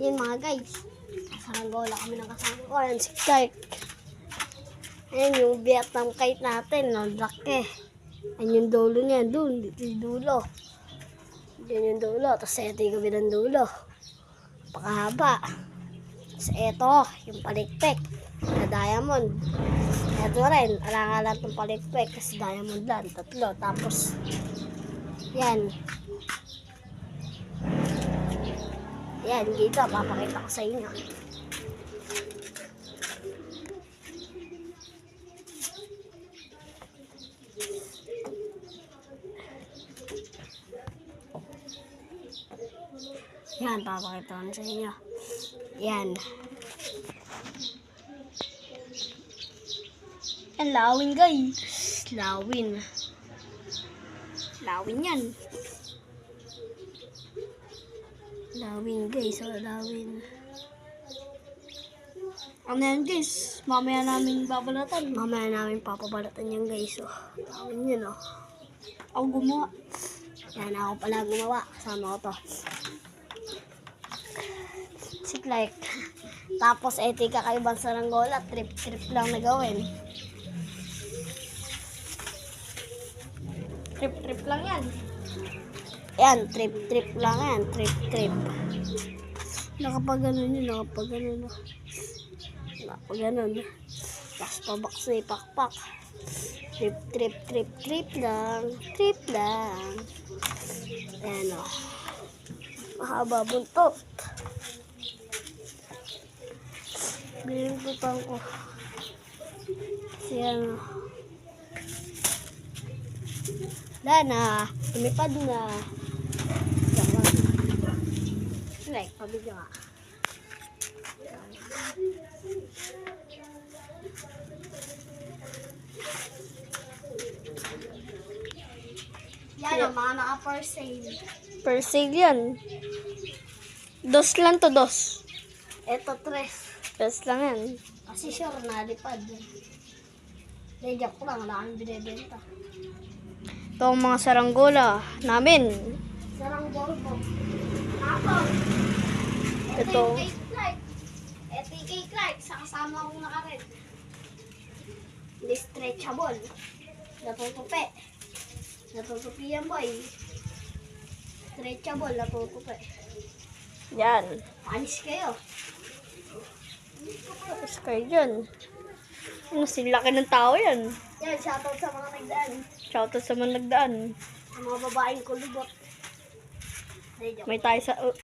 Yan mga guys. Saranggola kami ng kasama ko. Ayan si Clark. Ayan yung Vietnam kite natin. Ang laki. Ayan yung dulo niya. Doon. Dito yung dulo. Yan yung dulo. Tapos ito yung gabi ng dulo. Pakahaba. Tapos ito. Yung palikpik. Na diamond. Ito rin. Alang-alang itong palikpik. Kasi diamond lang. Tatlo. Tapos yan. Yan. Dito. Papakita ko sa inyo. Yan, papakita ko sa inyo. Yan. Yan, lawin guys. Lawin. Lawin yan. Lawin guys, lawin. Ano yan guys? Mamaya namin babalatan. Mamaya namin papabalatan yan guys. Lawin yan Ako gumawa. Yan, ako pala gumawa. Kasama ko to. Si Clark. Tapos etika kakaibang saranggola. Trip lang na gawin. Trip lang yan. Yan, trip lang yan. Trip. Nakapaganon yun. Nakapaganon. Tapos pabaksay, pakpak. Trip lang. Trip lang. Ayan mahaba buntot. Binuntutan ko. Kasi lumipad na. Like, pabigyan nga. Yan mga naka-per sale. Per sale yan. Dos lang to, dos. Ito, tres. Tres lang yan. Kasi sure, nalipad. Joke lang, wala kang binibenta. Ito ang mga saranggola namin. Saranggola po. Tapos, ito yung kay Clark. Ito yung kay Clark. Sa kasama kong nakared. Hindi stretchable. Natutupi. Natutupi yan boy. Stretchable, natutupi. Yan. Panis kayo. Tapos kayo dyan. Ano, silaki ng tao yan. Yan, shoutout sa mga nagdaan. Shoutout sa mga nagdaan. Sa mga babaeng kulubot. May tayo sa